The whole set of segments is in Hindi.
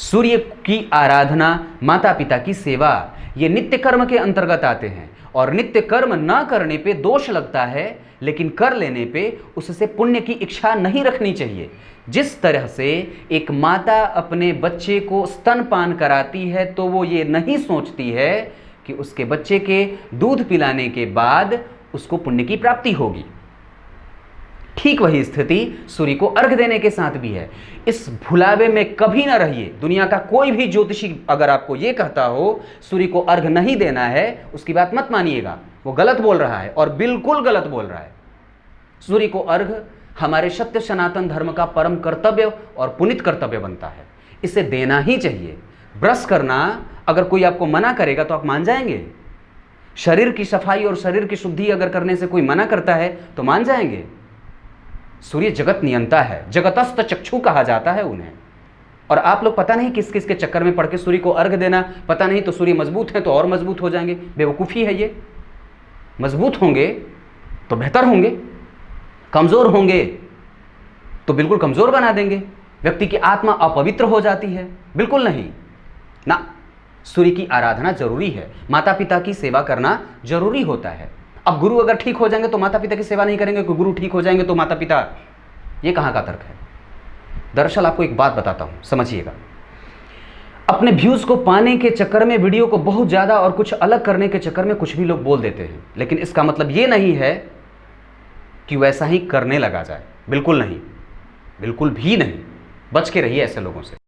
सूर्य की आराधना, माता पिता की सेवा, ये नित्य कर्म के अंतर्गत आते हैं। और नित्य कर्म ना करने पे दोष लगता है, लेकिन कर लेने पे उससे पुण्य की इच्छा नहीं रखनी चाहिए। जिस तरह से एक माता अपने बच्चे को स्तनपान कराती है तो वो ये नहीं सोचती है कि उसके बच्चे के दूध पिलाने के बाद उसको पुण्य की प्राप्ति होगी, ठीक वही स्थिति सूर्य को अर्घ देने के साथ भी है। इस भुलावे में कभी ना रहिए। दुनिया का कोई भी ज्योतिषी अगर आपको यह कहता हो सूर्य को अर्घ नहीं देना है, उसकी बात मत मानिएगा, वो गलत बोल रहा है और बिल्कुल गलत बोल रहा है। सूर्य को अर्घ हमारे सत्य सनातन धर्म का परम कर्तव्य और पुनित कर्तव्य बनता है, इसे देना ही चाहिए। ब्रश करना अगर कोई आपको मना करेगा तो आप मान जाएंगे? शरीर की सफाई और शरीर की शुद्धि अगर करने से कोई मना करता है तो मान जाएंगे? सूर्य जगत नियंता है, जगतस्थ चक्षु कहा जाता है उन्हें। और आप लोग पता नहीं किस किस के चक्कर में पड़ के सूर्य को अर्घ देना, पता नहीं तो सूर्य मजबूत है तो और मजबूत हो जाएंगे। बेवकूफ़ी है ये। मजबूत होंगे तो बेहतर होंगे, कमज़ोर होंगे तो बिल्कुल कमज़ोर बना देंगे। व्यक्ति की आत्मा अपवित्र हो जाती है, बिल्कुल नहीं ना। सूर्य की आराधना जरूरी है, माता पिता की सेवा करना जरूरी होता है। अब गुरु अगर ठीक हो जाएंगे तो माता पिता की सेवा नहीं करेंगे, कि गुरु ठीक हो जाएंगे तो माता पिता, ये कहाँ का तर्क है? दरअसल आपको एक बात बताता हूँ, समझिएगा। अपने व्यूज़ को पाने के चक्कर में, वीडियो को बहुत ज़्यादा और कुछ अलग करने के चक्कर में कुछ भी लोग बोल देते हैं, लेकिन इसका मतलब ये नहीं है कि वैसा ही करने लगा जाए। बिल्कुल नहीं, बिल्कुल भी नहीं। बच के रहिए ऐसे लोगों से।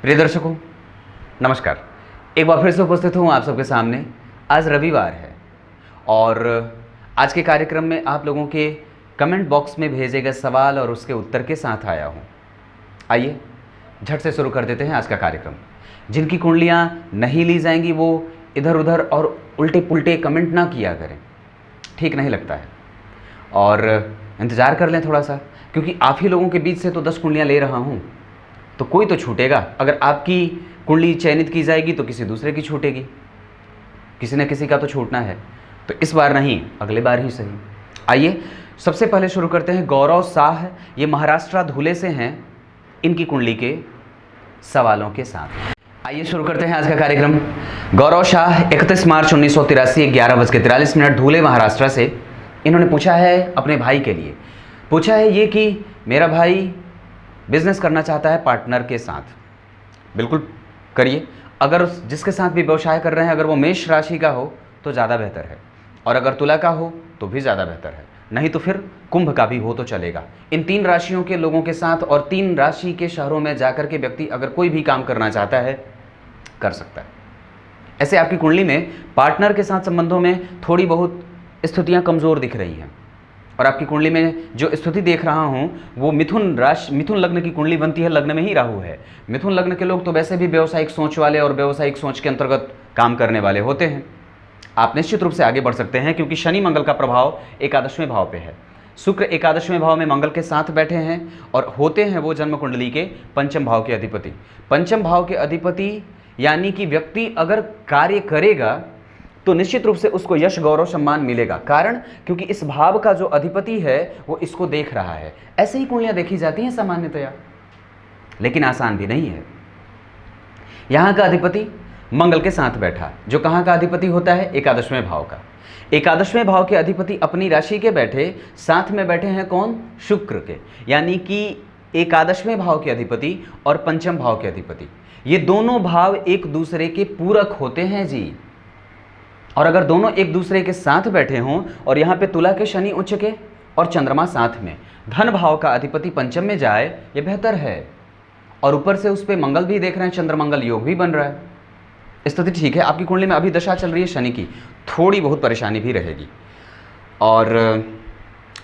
प्रिय दर्शकों, नमस्कार। एक बार फिर से उपस्थित हूँ आप सबके सामने। आज रविवार है और आज के कार्यक्रम में आप लोगों के कमेंट बॉक्स में भेजे गए सवाल और उसके उत्तर के साथ आया हूँ। आइए झट से शुरू कर देते हैं आज का कार्यक्रम। जिनकी कुंडलियाँ नहीं ली जाएंगी वो इधर उधर और उल्टे पुल्टे कमेंट ना किया करें, ठीक नहीं लगता है। और इंतज़ार कर लें थोड़ा सा, क्योंकि आप ही लोगों के बीच से तो 10 कुंडलियाँ ले रहा हूँ, तो कोई तो छूटेगा। अगर आपकी कुंडली चयनित की जाएगी तो किसी दूसरे की छूटेगी, किसी न किसी का तो छूटना है। तो इस बार नहीं, अगले बार ही सही। आइए सबसे पहले शुरू करते हैं गौरव शाह, ये महाराष्ट्र धुले से हैं, इनकी कुंडली के सवालों के साथ। आइए शुरू करते हैं आज का कार्यक्रम। गौरव शाह 31 मार्च 1983 11:43 धुले महाराष्ट्र से। इन्होंने पूछा है अपने भाई के लिए, पूछा है ये कि मेरा भाई बिजनेस करना चाहता है पार्टनर के साथ। बिल्कुल करिए। अगर जिसके साथ भी व्यवसाय कर रहे हैं अगर वो मेष राशि का हो तो ज़्यादा बेहतर है, और अगर तुला का हो तो भी ज़्यादा बेहतर है, नहीं तो फिर कुंभ का भी हो तो चलेगा। इन 3 राशियों के लोगों के साथ और 3 राशि के शहरों में जाकर के व्यक्ति अगर कोई भी काम करना चाहता है कर सकता है। ऐसे आपकी कुंडली में पार्टनर के साथ संबंधों में थोड़ी बहुत स्थितियाँ कमज़ोर दिख रही हैं, और आपकी कुंडली में जो स्थिति देख रहा हूँ वो मिथुन लग्न की कुंडली बनती है। लग्न में ही राहु है। मिथुन लग्न के लोग तो वैसे भी व्यावसायिक सोच वाले और व्यावसायिक सोच के अंतर्गत काम करने वाले होते हैं। आप निश्चित रूप से आगे बढ़ सकते हैं, क्योंकि शनि मंगल का प्रभाव 11वें भाव पे है। शुक्र 11वें भाव में मंगल के साथ बैठे हैं और होते हैं वो जन्म कुंडली के 5म भाव के अधिपति। 5म भाव के अधिपति यानी कि व्यक्ति अगर कार्य करेगा तो निश्चित रूप से उसको यश गौरव सम्मान मिलेगा। कारण क्योंकि इस भाव का जो अधिपति है वो इसको देख रहा है। ऐसे ही कुंडलियां देखी जाती हैं सामान्यतया, लेकिन आसान भी नहीं है। यहाँ का अधिपति मंगल के साथ बैठा, जो कहाँ का अधिपति होता है? 11वें भाव का। 11वें भाव के अधिपति अपनी राशि के बैठे, साथ में बैठे हैं कौन? शुक्र के, यानी कि 11वें भाव के अधिपति और 5म भाव के अधिपति। ये दोनों भाव एक दूसरे के पूरक होते हैं जी। और अगर दोनों एक दूसरे के साथ बैठे हों और यहाँ पे तुला के शनि उच्च के और चंद्रमा साथ में, धन भाव का अधिपति 5म में जाए, ये बेहतर है। और ऊपर से उस पर मंगल भी देख रहे हैं, चंद्र मंगल योग भी बन रहा है, स्थिति ठीक है। आपकी कुंडली में अभी दशा चल रही है शनि की, थोड़ी बहुत परेशानी भी रहेगी। और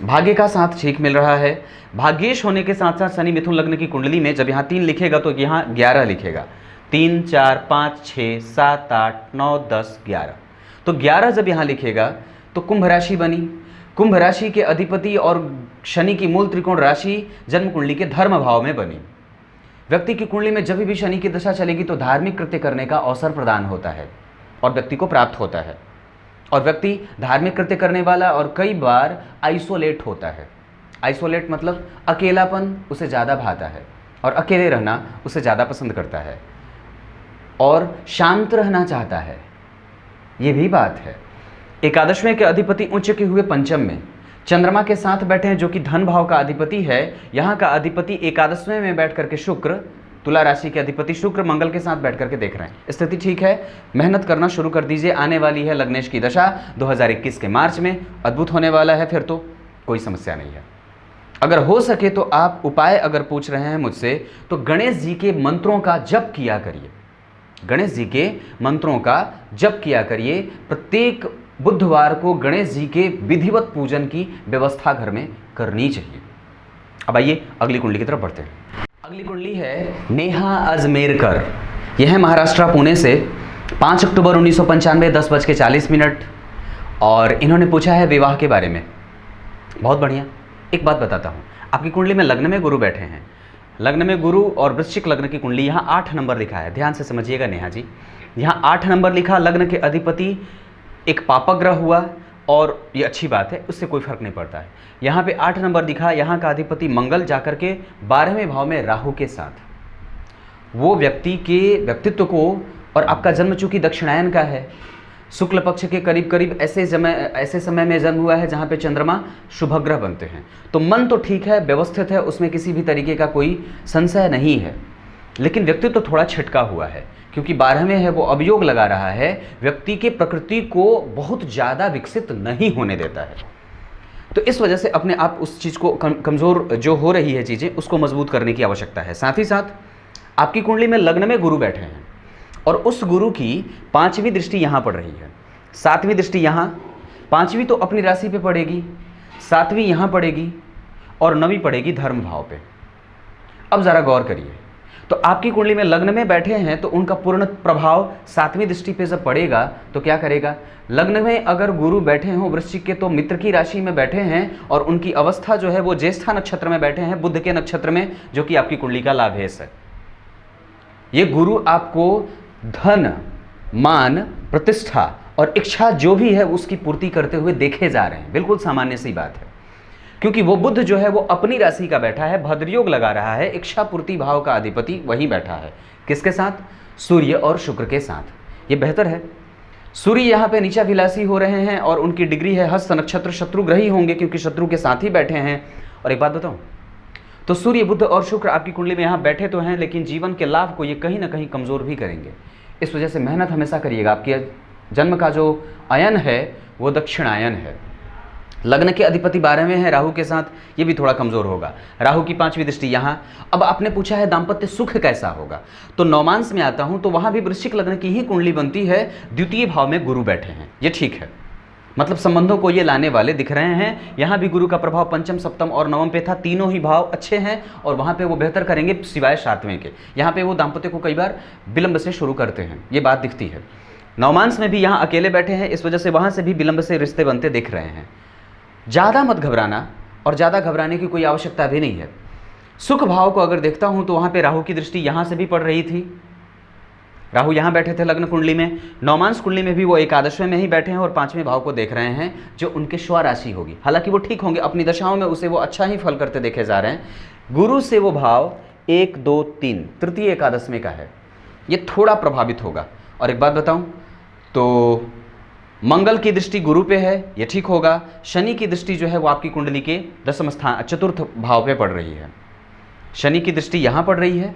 भाग्य का साथ ठीक मिल रहा है। भाग्येश होने के साथ साथ शनि मिथुन लग्न की कुंडली में जब यहाँ 3 लिखेगा तो यहाँ 11 लिखेगा। 3, 4, 5, 6, 7, 8, 9, 10, 11। तो 11 जब यहाँ लिखेगा तो कुंभ राशि बनी। कुंभ राशि के अधिपति और शनि की मूल त्रिकोण राशि जन्म कुंडली के धर्म भाव में बनी। व्यक्ति की कुंडली में जब भी शनि की दशा चलेगी तो धार्मिक कृत्य करने का अवसर प्रदान होता है और व्यक्ति को प्राप्त होता है। और व्यक्ति धार्मिक कृत्य करने वाला और कई बार आइसोलेट होता है। आइसोलेट मतलब अकेलापन उसे ज़्यादा भाता है और अकेले रहना उसे ज़्यादा पसंद करता है और शांत रहना चाहता है। ये भी बात है। एकादशवें के अधिपति उच्च के हुए पंचम में चंद्रमा के साथ बैठे हैं, जो कि धन भाव का अधिपति है। यहाँ का अधिपति एकादशवें में बैठ करके शुक्र, तुला राशि के अधिपति शुक्र मंगल के साथ बैठ करके देख रहे हैं। स्थिति ठीक है, मेहनत करना शुरू कर दीजिए। आने वाली है लग्नेश की दशा 2021 के मार्च में, अद्भुत होने वाला है। फिर तो कोई समस्या नहीं है। अगर हो सके तो आप उपाय अगर पूछ रहे हैं मुझसे, तो गणेश जी के मंत्रों का जप किया करिए। गणेश जी के मंत्रों का जप किया करिए। प्रत्येक बुधवार को गणेश जी के विधिवत पूजन की व्यवस्था घर में करनी चाहिए। अब आइए अगली कुंडली की तरफ बढ़ते हैं। अगली कुंडली है नेहा अजमेरकर। यह है महाराष्ट्र पुणे से, 5 अक्टूबर 1995 10:40 और इन्होंने पूछा है विवाह के बारे में। बहुत बढ़िया। एक बात बताता हूँ, आपकी कुंडली में लग्न में गुरु बैठे हैं। लग्न में गुरु और वृश्चिक लग्न की कुंडली, यहाँ 8 नंबर लिखा है। ध्यान से समझिएगा नेहा जी, यहाँ 8 नंबर लिखा। लग्न के अधिपति एक पापग्रह हुआ और ये अच्छी बात है, उससे कोई फर्क नहीं पड़ता है। यहाँ पे 8 नंबर दिखा, यहाँ का अधिपति मंगल जाकर के 12वें भाव में राहु के साथ, वो व्यक्ति के व्यक्तित्व को, और आपका जन्म चूंकि दक्षिणायन का है, शुक्ल पक्ष के करीब करीब ऐसे समय में जन्म हुआ है जहाँ पे चंद्रमा शुभग्रह बनते हैं। तो मन तो ठीक है, व्यवस्थित है, उसमें किसी भी तरीके का कोई संशय नहीं है, लेकिन व्यक्तित्व तो थोड़ा छिटका हुआ है, क्योंकि 12वें है, वो अवयोग लगा रहा है, व्यक्ति के प्रकृति को बहुत ज़्यादा विकसित नहीं होने देता है। तो इस वजह से अपने आप उस चीज़ को कमज़ोर जो हो रही है चीज़ें, उसको मजबूत करने की आवश्यकता है। साथ ही साथ आपकी कुंडली में लग्न में गुरु बैठे हैं और उस गुरु की 5वीं दृष्टि यहाँ पड़ रही है, 7वीं दृष्टि यहाँ, 5वीं तो अपनी राशि पे पड़ेगी, 7वीं यहाँ पड़ेगी और 9वीं पड़ेगी धर्म भाव पे। अब ज़रा गौर करिए, तो आपकी कुंडली में लग्न में बैठे हैं तो उनका पूर्ण प्रभाव 7वीं दृष्टि पे जब पड़ेगा तो क्या करेगा। लग्न में अगर गुरु बैठे हों वृश्चिक के, तो मित्र की राशि में बैठे हैं और उनकी अवस्था जो है वो ज्येष्ठा नक्षत्र में बैठे हैं, बुध के नक्षत्र में, जो कि आपकी कुंडली का लाभेश है। ये गुरु आपको धन, मान, प्रतिष्ठा और इच्छा जो भी है उसकी पूर्ति करते हुए देखे जा रहे हैं। बिल्कुल सामान्य सी बात है, क्योंकि वो बुध जो है वो अपनी राशि का बैठा है, भद्रयोग लगा रहा है, इच्छा पूर्ति भाव का अधिपति वही बैठा है। किसके साथ? सूर्य और शुक्र के साथ। ये बेहतर है। सूर्य यहाँ पे नीचा विलासी हो रहे हैं और उनकी डिग्री है हस्त नक्षत्र, शत्रुग्रही होंगे क्योंकि शत्रु के साथ ही बैठे हैं। और एक बात बताऊँ, तो सूर्य, बुध और शुक्र आपकी कुंडली में यहाँ बैठे तो हैं, लेकिन जीवन के लाभ को ये कहीं ना कहीं कमज़ोर भी करेंगे। इस वजह से मेहनत हमेशा करिएगा। आपके जन्म का जो अयन है वो दक्षिणायन है। लग्न के अधिपति 12वें हैं राहु के साथ, ये भी थोड़ा कमज़ोर होगा। राहु की 5वीं दृष्टि यहाँ। अब आपने पूछा है दाम्पत्य सुख कैसा होगा, तो नौमांस में आता हूँ तो वहाँ भी वृश्चिक लग्न की ही कुंडली बनती है। द्वितीय भाव में गुरु बैठे हैं, ये ठीक है, मतलब संबंधों को ये लाने वाले दिख रहे हैं। यहाँ भी गुरु का प्रभाव पंचम, सप्तम और नवम पे था, तीनों ही भाव अच्छे हैं और वहाँ पे वो बेहतर करेंगे सिवाय 7वें के। यहाँ पे वो दाम्पत्य को कई बार विलंब से शुरू करते हैं, ये बात दिखती है। नवमांस में भी यहाँ अकेले बैठे हैं, इस वजह से वहाँ से भी विलंब से रिश्ते बनते दिख रहे हैं। ज़्यादा मत घबराना, और ज़्यादा घबराने की कोई आवश्यकता भी नहीं है। सुख भाव को अगर देखता हूँ तो वहाँ पे राहु की दृष्टि यहाँ से भी पड़ रही थी। राहु यहाँ बैठे थे लग्न कुंडली में। नौमांस कुंडली में भी वो एकादशवें में ही बैठे हैं और 5वें भाव को देख रहे हैं, जो उनके स्वराशि होगी। हालांकि वो ठीक होंगे, अपनी दशाओं में उसे वो अच्छा ही फल करते देखे जा रहे हैं। गुरु से वो भाव 1, 2, 3 तृतीय एकादश में का है, ये थोड़ा प्रभावित होगा। और एक बात बताऊँ तो मंगल की दृष्टि गुरु पे है, ये ठीक होगा। शनि की दृष्टि जो है वो आपकी कुंडली के दशम स्थान, चतुर्थ भाव पे पड़ रही है। शनि की दृष्टि यहाँ पड़ रही है,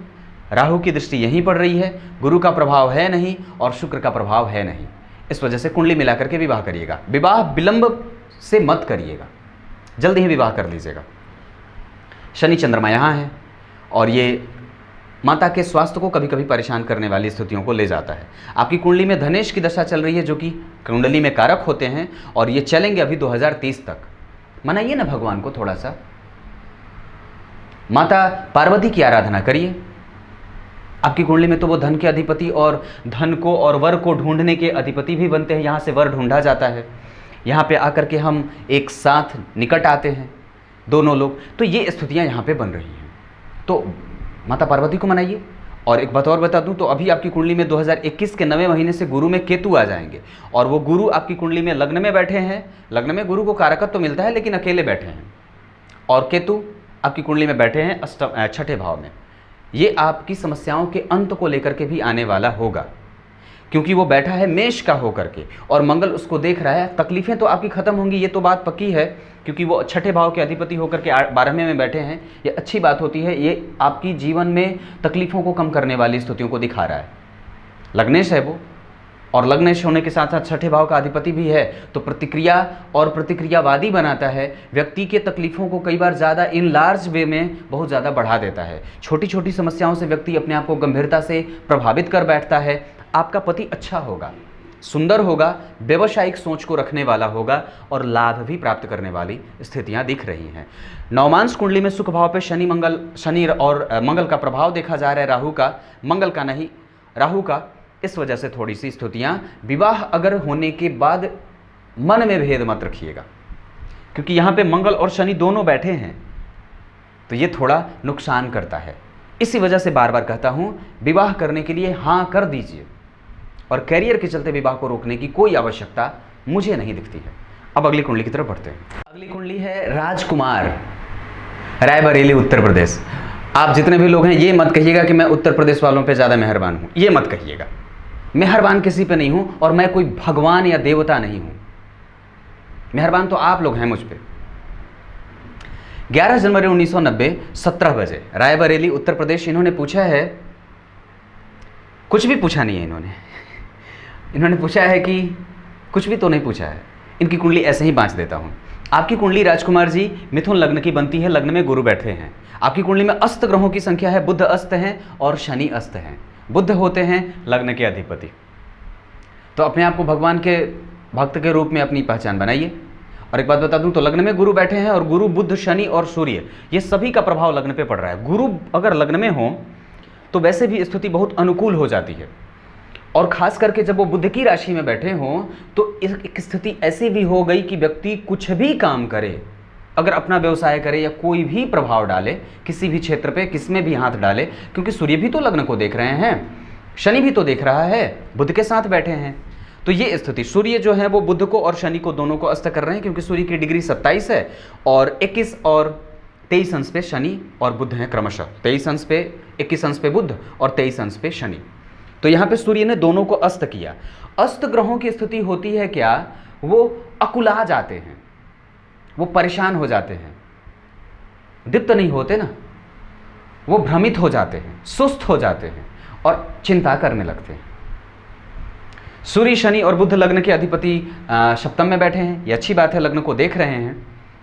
राहु की दृष्टि यहीं पड़ रही है, गुरु का प्रभाव है नहीं और शुक्र का प्रभाव है नहीं। इस वजह से कुंडली मिला करके विवाह करिएगा। विवाह विलंब से मत करिएगा, जल्दी ही विवाह कर लीजिएगा। शनि चंद्रमा यहाँ है और ये माता के स्वास्थ्य को कभी कभी परेशान करने वाली स्थितियों को ले जाता है। आपकी कुंडली में धनेश की दशा चल रही है, जो कि कुंडली में कारक होते हैं और ये चलेंगे अभी 2030 तक। मनाइए ना भगवान को थोड़ा सा, माता पार्वती की आराधना करिए। आपकी कुंडली में तो वो धन के अधिपति और धन को और वर को ढूंढने के अधिपति भी बनते हैं। यहाँ से वर ढूंढा जाता है, यहाँ पे आकर के हम एक साथ निकट आते हैं दोनों लोग। तो ये स्थितियाँ यहाँ पे बन रही हैं। तो माता पार्वती को मनाइए और एक बात और बता दूं तो अभी आपकी कुंडली में 2021 के 9वें महीने से गुरु में केतु आ जाएंगे, और वो गुरु आपकी कुंडली में लग्न में बैठे हैं। लग्न में गुरु को कारकत्व तो मिलता है लेकिन अकेले बैठे हैं, और केतु आपकी कुंडली में बैठे हैं छठे भाव में। ये आपकी समस्याओं के अंत को लेकर के भी आने वाला होगा, क्योंकि वो बैठा है मेष का होकर के और मंगल उसको देख रहा है। तकलीफें तो आपकी खत्म होंगी, ये तो बात पक्की है, क्योंकि वो छठे भाव के अधिपति होकर के 12वें में बैठे हैं। ये अच्छी बात होती है, ये आपकी जीवन में तकलीफों को कम करने वाली स्थितियों को दिखा रहा है। लग्नेश है वो, और लग्नेश होने के साथ साथ छठे भाव का अधिपति भी है, तो प्रतिक्रिया और प्रतिक्रियावादी बनाता है। व्यक्ति के तकलीफों को कई बार ज़्यादा इन लार्ज वे में बहुत ज़्यादा बढ़ा देता है। छोटी छोटी समस्याओं से व्यक्ति अपने आप को गंभीरता से प्रभावित कर बैठता है। आपका पति अच्छा होगा, सुंदर होगा, व्यवसायिक सोच को रखने वाला होगा और लाभ भी प्राप्त करने वाली स्थितियां दिख रही हैं। नवमांश कुंडली में सुख भाव पे शनि और मंगल का प्रभाव देखा जा रहा है, राहु का, मंगल का नहीं, राहु का। इस वजह से थोड़ी सी स्थितियां, विवाह अगर होने के बाद मन में भेद मत रखिएगा, क्योंकि यहाँ पे मंगल और शनि दोनों बैठे हैं, तो ये थोड़ा नुकसान करता है। इसी वजह से बार बार कहता हूँ, विवाह करने के लिए हाँ कर दीजिए, और कैरियर के चलते विवाह को रोकने की कोई आवश्यकता मुझे नहीं दिखती है। अब अगली कुंडली की तरफ बढ़ते हैं। अगली कुंडली है राजकुमार, रायबरेली, उत्तर प्रदेश। आप जितने भी लोग हैं ये मत कहिएगा कि मैं उत्तर प्रदेश वालों पे ज़्यादा मेहरबान हूँ, ये मत कहिएगा। मेहरबान किसी पे नहीं हूँ, और मैं कोई भगवान या देवता नहीं हूँ। मेहरबान तो आप लोग हैं मुझ पे। 11 जनवरी 1990 17 बजे, रायबरेली, उत्तर प्रदेश। इन्होंने पूछा है, कुछ भी पूछा नहीं है इन्होंने पूछा है कि कुछ भी तो नहीं पूछा है, इनकी कुंडली ऐसे ही बांच देता हूँ। आपकी कुंडली राजकुमार जी मिथुन लग्न की बनती है, लग्न में गुरु बैठे हैं। आपकी कुंडली में अस्त ग्रहों की संख्या है, बुध अस्त हैं और शनि अस्त हैं। बुध होते हैं लग्न के अधिपति। तो अपने आप को भगवान के भक्त के रूप में अपनी पहचान बनाइए। और एक बात बता दूं तो लग्न में गुरु बैठे हैं, और गुरु, बुध, शनि और सूर्य, ये सभी का प्रभाव लग्न पे पड़ रहा है। गुरु अगर लग्न में हो तो वैसे भी स्थिति बहुत अनुकूल हो जाती है, और खास करके जब वो बुध की राशि में बैठे हों तो एक स्थिति ऐसी भी हो गई कि व्यक्ति कुछ भी काम करे, अगर अपना व्यवसाय करे या कोई भी प्रभाव डाले किसी भी क्षेत्र पे, किसमें भी हाथ डाले, क्योंकि सूर्य भी तो लग्न को देख रहे हैं, शनि भी तो देख रहा है, बुध के साथ बैठे हैं। तो ये स्थिति, सूर्य जो है वो बुध को और शनि को दोनों को अस्त कर रहे हैं, क्योंकि सूर्य की डिग्री 27 है, और 21 और 23 अंश पे शनि और बुध हैं क्रमशः। 23 अंश पे, 21 अंश पे बुध और 23 अंश पे शनि। तो यहाँ पे सूर्य ने दोनों को अस्त किया। अस्त ग्रहों की स्थिति होती है क्या, वो अकुला जाते हैं, वो परेशान हो जाते हैं, दीप्त नहीं होते ना, वो भ्रमित हो जाते हैं, सुस्त हो जाते हैं और चिंता करने लगते हैं। सूर्य, शनि और बुध लग्न के अधिपति सप्तम में बैठे हैं, ये अच्छी बात है, लग्न को देख रहे हैं,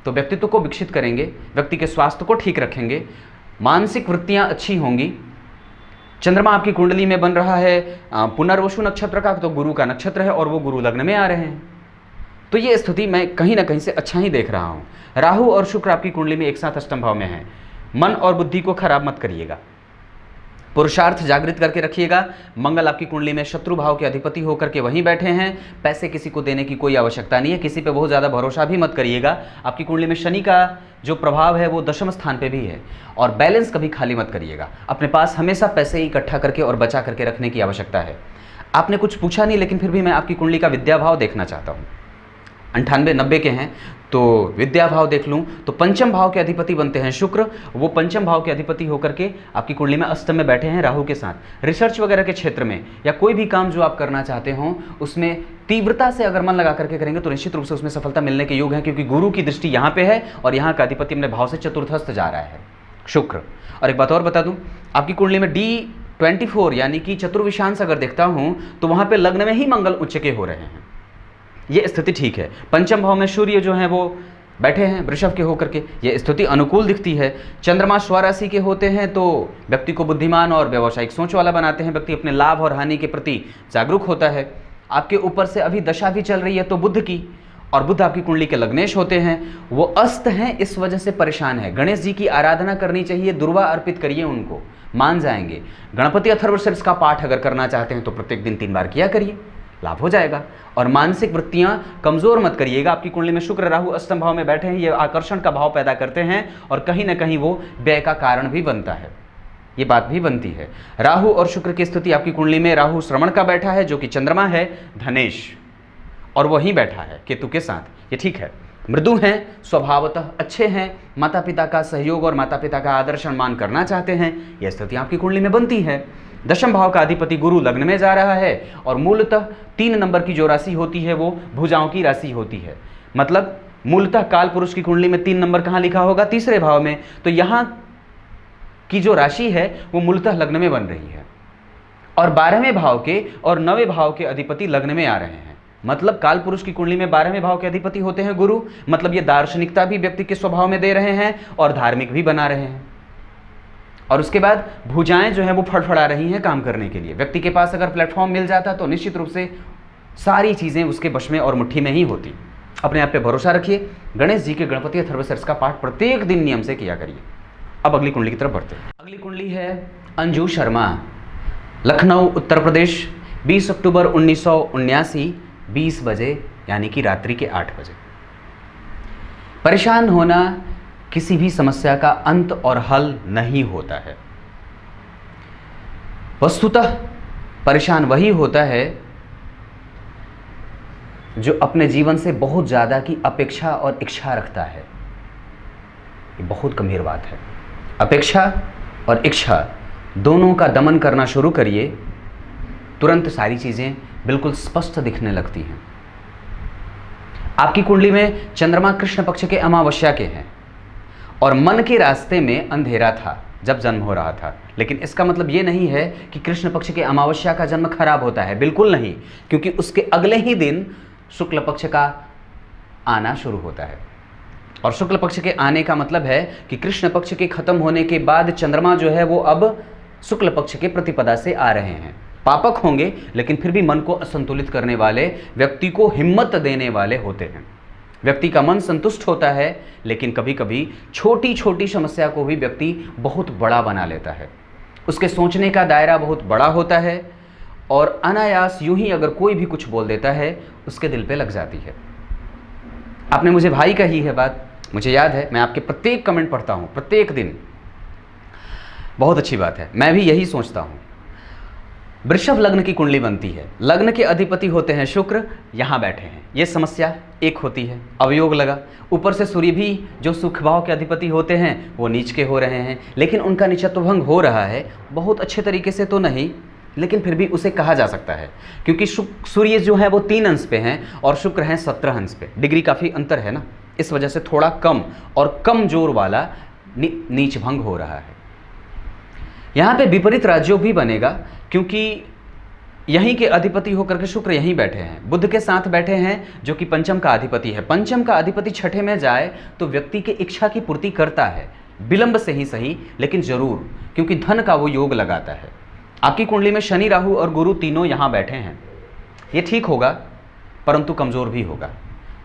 तो व्यक्तित्व को विकसित करेंगे, व्यक्ति के स्वास्थ्य को ठीक रखेंगे, मानसिक वृत्तियां अच्छी होंगी। चंद्रमा आपकी कुंडली में बन रहा है पुनर्वसु नक्षत्र का, तो गुरु का नक्षत्र है और वो गुरु लग्न में आ रहे हैं, तो ये स्थिति मैं कहीं ना कहीं से अच्छा ही देख रहा हूँ। राहु और शुक्र आपकी कुंडली में एक साथ अष्टम भाव में है। मन और बुद्धि को खराब मत करिएगा, पुरुषार्थ जागृत करके रखिएगा। मंगल आपकी कुंडली में शत्रु भाव के अधिपति होकर के वहीं बैठे हैं। पैसे किसी को देने की कोई आवश्यकता नहीं है, किसी पे बहुत ज़्यादा भरोसा भी मत करिएगा। आपकी कुंडली में शनि का जो प्रभाव है वो दशम स्थान पे भी है, और बैलेंस कभी खाली मत करिएगा। अपने पास हमेशा पैसे इकट्ठा करके और बचा करके रखने की आवश्यकता है। आपने कुछ पूछा नहीं, लेकिन फिर भी मैं आपकी कुंडली का विद्या भाव देखना चाहता हूँ। 98 90 के हैं, तो विद्या भाव देख लूँ तो पंचम भाव के अधिपति बनते हैं शुक्र। वो पंचम भाव के अधिपति होकर के आपकी कुंडली में अष्टम में बैठे हैं राहु के साथ। रिसर्च वगैरह के क्षेत्र में या कोई भी काम जो आप करना चाहते हो उसमें तीव्रता से अगर मन लगा करके करेंगे तो निश्चित रूप से उसमें सफलता मिलने के योग है, क्योंकि गुरु की दृष्टि यहाँ पे है और यहाँ का अधिपति अपने भाव से चतुर्थस्थ जा रहा है शुक्र। और एक बात और बता दूँ, आपकी कुंडली में D24 यानी कि चतुर्विशांश अगर देखता हूँ तो वहाँ पे लग्न में ही मंगल उच्च के हो रहे हैं, ये स्थिति ठीक है। पंचम भाव में सूर्य जो हैं वो बैठे हैं वृषभ के होकर के, ये स्थिति अनुकूल दिखती है। चंद्रमा स्वराशि के होते हैं तो व्यक्ति को बुद्धिमान और व्यावसायिक सोच वाला बनाते हैं, व्यक्ति अपने लाभ और हानि के प्रति जागरूक होता है। आपके ऊपर से अभी दशा भी चल रही है तो बुध की, और बुध आपकी कुंडली के लग्नेश होते हैं, वो अस्त हैं, इस वजह से परेशान है। गणेश जी की आराधना करनी चाहिए, दुर्वा अर्पित करिए, उनको मान जाएंगे। गणपति अथर्वशीर्ष का पाठ अगर करना चाहते हैं तो प्रत्येक दिन 3 बार किया करिए, लाभ हो जाएगा। और मानसिक वृत्तियां कमजोर मत करिएगा। आपकी कुंडली में शुक्र राहु अष्टम भाव में बैठे हैं, ये आकर्षण का भाव पैदा करते हैं और कहीं ना कहीं वो व्यय का कारण भी बनता है। ये बात भी बनती है। राहु और शुक्र की स्थिति आपकी कुंडली में, राहु श्रवण का बैठा है जो कि चंद्रमा है धनेश, और वहीं बैठा है केतु के साथ, ये ठीक है। मृदु हैं, स्वभावतः अच्छे हैं, माता पिता का सहयोग और माता पिता का आदर सम्मान करना चाहते हैं, यह स्थिति आपकी कुंडली में बनती है। दशम भाव का अधिपति गुरु लग्न में जा रहा है और मूलतः 3 नंबर की जो राशि होती है वो भुजाओं की राशि होती है। मतलब मूलतः काल पुरुष की कुंडली में 3 नंबर कहाँ लिखा होगा? तीसरे भाव में। तो यहाँ की जो राशि है वो मूलतः लग्न में बन रही है और 12वें भाव के और 9वें भाव के अधिपति लग्न में आ रहे हैं। मतलब काल पुरुष की कुंडली में 12वें भाव के अधिपति होते हैं गुरु। मतलब ये दार्शनिकता भी व्यक्ति के स्वभाव में दे रहे हैं और धार्मिक भी बना रहे हैं। और उसके बाद भुजाएं जो है वो फड़फड़ा रही हैं काम करने के लिए। व्यक्ति के पास अगर प्लेटफॉर्म मिल जाता तो निश्चित रूप से सारी चीज़ें उसके वश में और मुट्ठी में ही होती। अपने आप पे भरोसा रखिए। गणेश जी के गणपति अथर्वशीर्ष का पाठ प्रत्येक दिन नियम से किया करिए। अब अगली कुंडली की तरफ बढ़ते हैं। अगली कुंडली है अंजू शर्मा, लखनऊ उत्तर प्रदेश, 20 अक्टूबर 1979, 20 बजे यानी कि रात्रि के 8 बजे। परेशान होना किसी भी समस्या का अंत और हल नहीं होता है। वस्तुतः परेशान वही होता है जो अपने जीवन से बहुत ज़्यादा की अपेक्षा और इच्छा रखता है। ये बहुत गंभीर बात है। अपेक्षा और इच्छा दोनों का दमन करना शुरू करिए, तुरंत सारी चीज़ें बिल्कुल स्पष्ट दिखने लगती हैं। आपकी कुंडली में चंद्रमा कृष्ण पक्ष के अमावस्या के हैं और मन के रास्ते में अंधेरा था जब जन्म हो रहा था। लेकिन इसका मतलब ये नहीं है कि कृष्ण पक्ष के अमावस्या का जन्म खराब होता है, बिल्कुल नहीं, क्योंकि उसके अगले ही दिन शुक्ल पक्ष का आना शुरू होता है। और शुक्ल पक्ष के आने का मतलब है कि कृष्ण पक्ष के खत्म होने के बाद चंद्रमा जो है वो अब शुक्ल पक्ष के प्रतिपदा से आ रहे हैं। पापक होंगे लेकिन फिर भी मन को असंतुलित करने वाले, व्यक्ति को हिम्मत देने वाले होते हैं। व्यक्ति का मन संतुष्ट होता है लेकिन कभी कभी छोटी छोटी समस्या को भी व्यक्ति बहुत बड़ा बना लेता है। उसके सोचने का दायरा बहुत बड़ा होता है और अनायास यूं ही अगर कोई भी कुछ बोल देता है उसके दिल पे लग जाती है। आपने मुझे भाई कही है बात, मुझे याद है, मैं आपके प्रत्येक कमेंट पढ़ता हूँ प्रत्येक दिन। बहुत अच्छी बात है, मैं भी यही सोचता हूँ। वृषभ लग्न की कुंडली बनती है, लग्न के अधिपति होते हैं शुक्र, यहाँ बैठे हैं। ये समस्या एक होती है, अवयोग लगा। ऊपर से सूर्य भी जो सुख भाव के अधिपति होते हैं वो नीच के हो रहे हैं, लेकिन उनका नीचत्व भंग हो रहा है। बहुत अच्छे तरीके से तो नहीं, लेकिन फिर भी उसे कहा जा सकता है, क्योंकि सूर्य जो है वो 3 अंश पे हैं और शुक्र हैं 17 अंश पे। डिग्री काफ़ी अंतर है ना, इस वजह से थोड़ा कम और कमजोर वाला नीच भंग हो रहा है। यहाँ पे विपरीत राज्यों भी बनेगा, क्योंकि यहीं के अधिपति होकर के शुक्र यहीं बैठे हैं, बुध के साथ बैठे हैं जो कि पंचम का अधिपति है। पंचम का अधिपति छठे में जाए तो व्यक्ति की इच्छा की पूर्ति करता है, विलंब से ही सही लेकिन जरूर, क्योंकि धन का वो योग लगाता है। आपकी कुंडली में शनि, राहु और गुरु तीनों यहाँ बैठे हैं। ये ठीक होगा परंतु कमज़ोर भी होगा।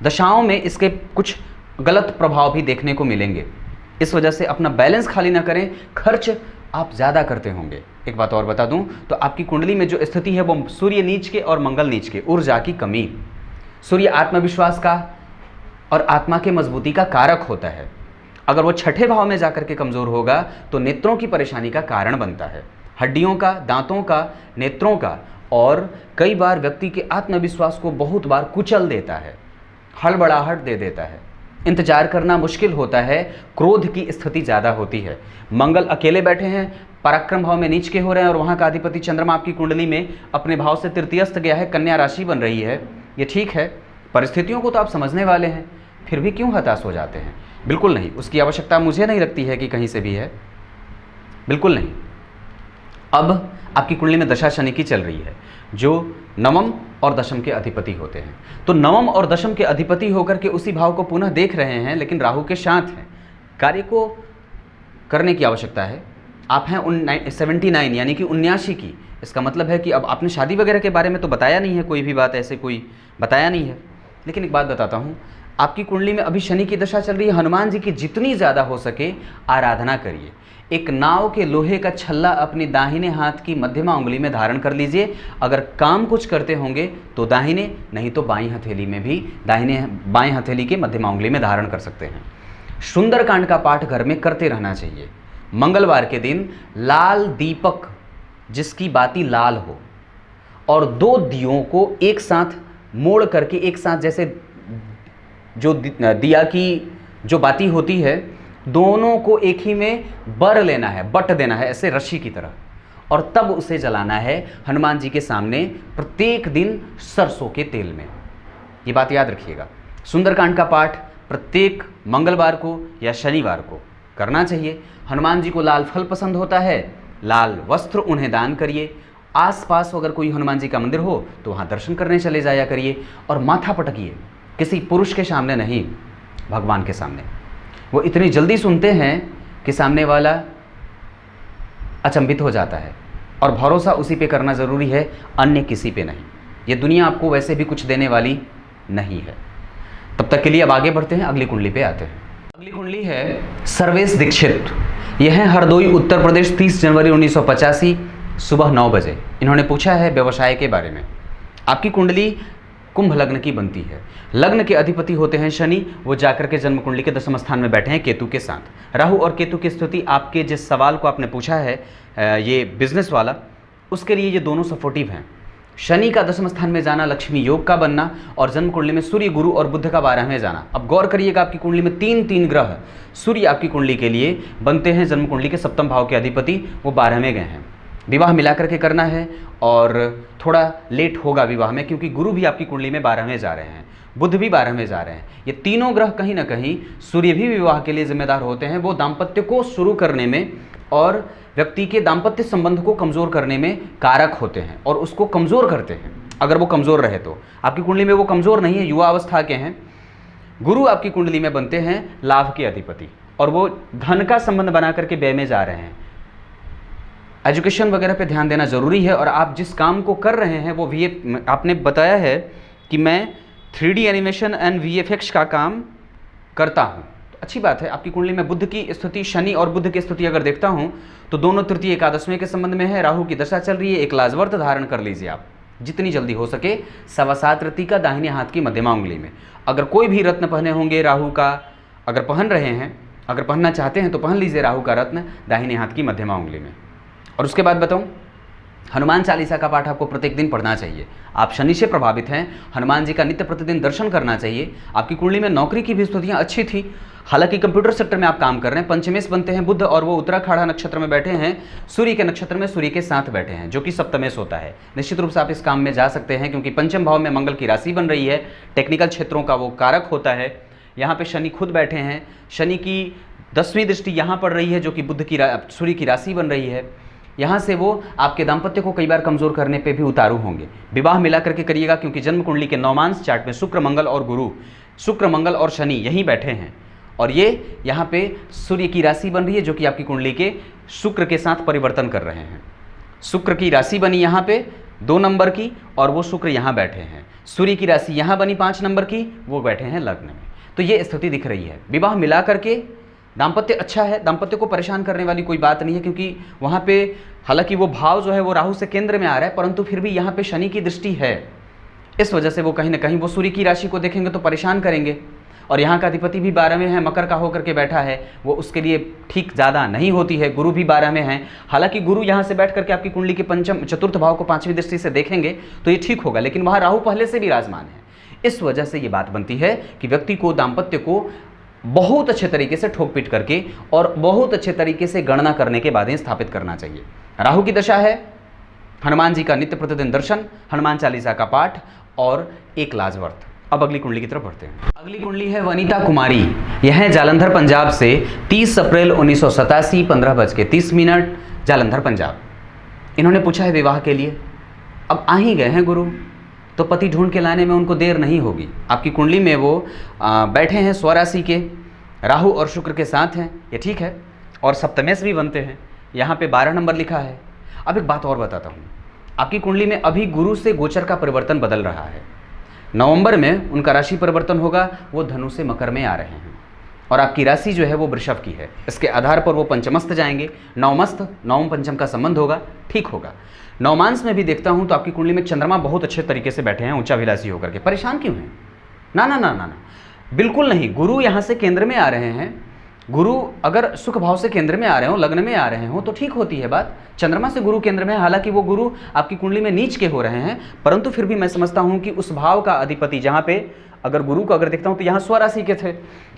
दशाओं में इसके कुछ गलत प्रभाव भी देखने को मिलेंगे। इस वजह से अपना बैलेंस खाली ना करें, खर्च आप ज़्यादा करते होंगे। एक बात और बता दूं तो आपकी कुंडली में जो स्थिति है वो सूर्य नीच के और मंगल नीच के, ऊर्जा की कमी। सूर्य आत्मविश्वास का और आत्मा के मजबूती का कारक होता है। अगर वो छठे भाव में जाकर के कमज़ोर होगा तो नेत्रों की परेशानी का कारण बनता है, हड्डियों का, दांतों का, नेत्रों का, और कई बार व्यक्ति के आत्मविश्वास को बहुत बार कुचल देता है, हड़बड़ाहट दे देता है, इंतजार करना मुश्किल होता है, क्रोध की स्थिति ज़्यादा होती है। मंगल अकेले बैठे हैं, पराक्रम भाव में नीच के हो रहे हैं और वहाँ का अधिपति चंद्रमा आपकी कुंडली में अपने भाव से तृतीयस्थ गया है, कन्या राशि बन रही है। ये ठीक है, परिस्थितियों को तो आप समझने वाले हैं, फिर भी क्यों हताश हो जाते हैं? बिल्कुल नहीं, उसकी आवश्यकता मुझे नहीं लगती है कि कहीं से भी है, बिल्कुल नहीं। अब आपकी कुंडली में दशा शनि की चल रही है जो नवम और दशम के अधिपति होते हैं। तो नवम और दशम के अधिपति होकर के उसी भाव को पुनः देख रहे हैं, लेकिन राहु के साथ हैं। कार्य को करने की आवश्यकता है। आप हैं 79 यानी कि 79 की। इसका मतलब है कि अब आपने शादी वगैरह के बारे में तो बताया नहीं है, कोई भी बात ऐसे कोई बताया नहीं है। लेकिन एक बात बताता हूँ, आपकी कुंडली में अभी शनि की दशा चल रही है। हनुमान जी की जितनी ज़्यादा हो सके आराधना करिए। एक नाव के लोहे का छल्ला अपनी दाहिने हाथ की मध्यमा उंगली में धारण कर लीजिए। अगर काम कुछ करते होंगे तो दाहिने, नहीं तो बाईं हथेली में भी, बाएं हथेली के मध्यमा उंगली में धारण कर सकते हैं। सुंदरकांड का पाठ घर में करते रहना चाहिए। मंगलवार के दिन लाल दीपक जिसकी बाती लाल हो और दो दियों को एक साथ मोड़ करके एक साथ, जैसे जो दिया की जो बाती होती है, दोनों को एक ही में बर लेना है, बट देना है ऐसे रस्सी की तरह, और तब उसे जलाना है हनुमान जी के सामने प्रत्येक दिन सरसों के तेल में। ये बात याद रखिएगा। सुंदरकांड का पाठ प्रत्येक मंगलवार को या शनिवार को करना चाहिए। हनुमान जी को लाल फल पसंद होता है, लाल वस्त्र उन्हें दान करिए। आसपास अगर कोई हनुमान जी का मंदिर हो तो वहाँ दर्शन करने चले जाया करिए, और माथा पटकिए, किसी पुरुष के सामने नहीं, भगवान के सामने। वो इतनी जल्दी सुनते हैं कि सामने वाला अचंभित हो जाता है, और भरोसा उसी पे करना ज़रूरी है, अन्य किसी पे नहीं। ये दुनिया आपको वैसे भी कुछ देने वाली नहीं है। तब तक के लिए अब आगे बढ़ते हैं, अगली कुंडली पे आते हैं। अगली कुंडली है सर्वेश दीक्षित। यह है हरदोई उत्तर प्रदेश, 30 जनवरी 1985 सुबह 9 बजे। इन्होंने पूछा है व्यवसाय के बारे में। आपकी कुंडली कुंभ लग्न की बनती है। लग्न के अधिपति होते हैं शनि, वो जाकर के जन्म कुंडली के 10वें स्थान में बैठे हैं केतु के साथ। राहु और केतु की स्थिति आपके जिस सवाल को आपने पूछा है ये बिजनेस वाला, उसके लिए ये दोनों सपोर्टिव हैं। शनि का 10वें स्थान में जाना लक्ष्मी योग का बनना, और जन्म कुंडली में सूर्य, गुरु और बुध का 12वें जाना। अब गौर करिएगा, आपकी कुंडली में तीन ग्रह सूर्य आपकी कुंडली के लिए बनते हैं जन्म कुंडली के 7वें भाव के अधिपति, वो 12वें गए हैं। विवाह मिला करके करना है, और थोड़ा लेट होगा विवाह में, क्योंकि गुरु भी आपकी कुंडली में 12वें जा रहे हैं, बुध भी 12वें जा रहे हैं। ये तीनों ग्रह कहीं ना कहीं, सूर्य भी विवाह के लिए जिम्मेदार होते हैं। वो दाम्पत्य को शुरू करने में और व्यक्ति के दाम्पत्य संबंध को कमज़ोर करने में कारक होते हैं, और उसको कमज़ोर करते हैं अगर वो कमज़ोर रहे तो। आपकी कुंडली में वो कमज़ोर नहीं है, युवा अवस्था के हैं। गुरु आपकी कुंडली में बनते हैं लाभ के अधिपति, और वो धन का संबंध बना करके व्यय में जा रहे हैं। एजुकेशन वगैरह पे ध्यान देना ज़रूरी है, और आप जिस काम को कर रहे हैं वो आपने बताया है कि मैं 3D एनिमेशन एंड VFX का काम करता हूँ, तो अच्छी बात है। आपकी कुंडली में बुध की स्थिति, शनि और बुध की स्थिति अगर देखता हूँ तो दोनों तृतीय एकादशवें के संबंध में है। राहु की दशा चल रही है। एक लाजवर्त धारण कर लीजिए आप जितनी जल्दी हो सके, 7.25 रति का दाहिने हाथ की मध्यमा उंगली में। अगर कोई भी रत्न पहने होंगे राहु का, अगर पहन रहे हैं, अगर पहनना चाहते हैं तो पहन लीजिए राहु का रत्न दाहिने हाथ की मध्यमा उंगली में। और उसके बाद बताऊं, हनुमान चालीसा का पाठ आपको प्रत्येक दिन पढ़ना चाहिए। आप शनि से प्रभावित हैं, हनुमान जी का नित्य प्रतिदिन दर्शन करना चाहिए। आपकी कुंडली में नौकरी की भी स्थितियाँ अच्छी थी, हालांकि कंप्यूटर सेक्टर में आप काम कर रहे हैं। पंचमेश बनते हैं बुध, और वो उत्तराखाड़ा नक्षत्र में बैठे हैं, सूर्य के नक्षत्र में सूर्य के साथ बैठे हैं, जो कि सप्तमेश होता है। निश्चित रूप से आप इस काम में जा सकते हैं, क्योंकि पंचम भाव में मंगल की राशि बन रही है, टेक्निकल क्षेत्रों का वो कारक होता है। यहाँ पे शनि खुद बैठे हैं, शनि की 10वीं दृष्टि यहाँ पड़ रही है, जो कि बुध की सूर्य की राशि बन रही है। यहाँ से वो आपके दाम्पत्य को कई बार कमज़ोर करने पे भी उतारू होंगे। विवाह मिला करके करिएगा, क्योंकि जन्म कुंडली के नौमांश चार्ट में शुक्र, मंगल और गुरु, शुक्र, मंगल और शनि यहीं बैठे हैं, और ये यहाँ पे सूर्य की राशि बन रही है, जो कि आपकी कुंडली के शुक्र के साथ परिवर्तन कर रहे हैं। शुक्र की राशि बनी यहाँ पे 2 नंबर की, और वो शुक्र यहाँ बैठे हैं। सूर्य की राशि यहाँ बनी 5 नंबर की, वो बैठे हैं लग्न में। तो ये स्थिति दिख रही है। विवाह मिला करके दाम्पत्य अच्छा है, दाम्पत्य को परेशान करने वाली कोई बात नहीं है, क्योंकि वहाँ पे हालांकि वो भाव जो है वो राहु से केंद्र में आ रहा है, परंतु फिर भी यहाँ पे शनि की दृष्टि है। इस वजह से वो कहीं ना कहीं वो सूर्य की राशि को देखेंगे तो परेशान करेंगे, और यहाँ का अधिपति भी 12वें है, मकर का होकर के बैठा है, वो उसके लिए ठीक ज़्यादा नहीं होती है। गुरु भी 12वें हैं, हालांकि गुरु यहाँ से बैठ करके आपकी कुंडली के चतुर्थ भाव को 5वीं दृष्टि से देखेंगे तो ये ठीक होगा, लेकिन वहाँ राहु पहले से भी विराजमान है। इस वजह से ये बात बनती है कि व्यक्ति को दाम्पत्य को बहुत अच्छे तरीके से ठोक पीट करके और बहुत अच्छे तरीके से गणना करने के बाद ही स्थापित करना चाहिए। राहु की दशा है, हनुमान जी का नित्य प्रतिदिन दर्शन, हनुमान चालीसा का पाठ और एक लाजवर्त। अब अगली कुंडली की तरफ बढ़ते हैं। अगली कुंडली है वनीता कुमारी। यह है जालंधर पंजाब से, 30 अप्रैल 1987 15:30 जालंधर पंजाब। इन्होंने पूछा है विवाह के लिए। अब आ ही गए हैं गुरु, तो पति ढूंढ के लाने में उनको देर नहीं होगी। आपकी कुंडली में वो बैठे हैं स्वराशि के, राहु और शुक्र के साथ हैं, ये ठीक है, और सप्तमेश भी बनते हैं। यहाँ पे 12 नंबर लिखा है। अब एक बात और बताता हूँ, आपकी कुंडली में अभी गुरु से गोचर का परिवर्तन बदल रहा है। नवंबर में उनका राशि परिवर्तन होगा, वो धनु से मकर में आ रहे हैं, और आपकी राशि जो है वो वृषभ की है। इसके आधार पर वो पंचमस्त जाएंगे, नवमस्त, नवम पंचम का संबंध होगा, ठीक होगा। नवमांस में भी देखता हूं तो आपकी कुंडली में चंद्रमा बहुत अच्छे तरीके से बैठे हैं उच्चाभिलाषी होकर के। परेशान क्यों हैं? ना ना ना ना ना, बिल्कुल नहीं। गुरु यहाँ से केंद्र में आ रहे हैं, गुरु अगर सुख भाव से केंद्र में आ रहे हो, लग्न में आ रहे हो, तो ठीक होती है बात। चंद्रमा से गुरु केंद्र में है, हालांकि वो गुरु आपकी कुंडली में नीच के हो रहे हैं, परंतु फिर भी मैं समझता हूं कि उस भाव का अधिपति, जहां पे अगर गुरु को अगर देखता हूं तो यहाँ स्वराशि के थे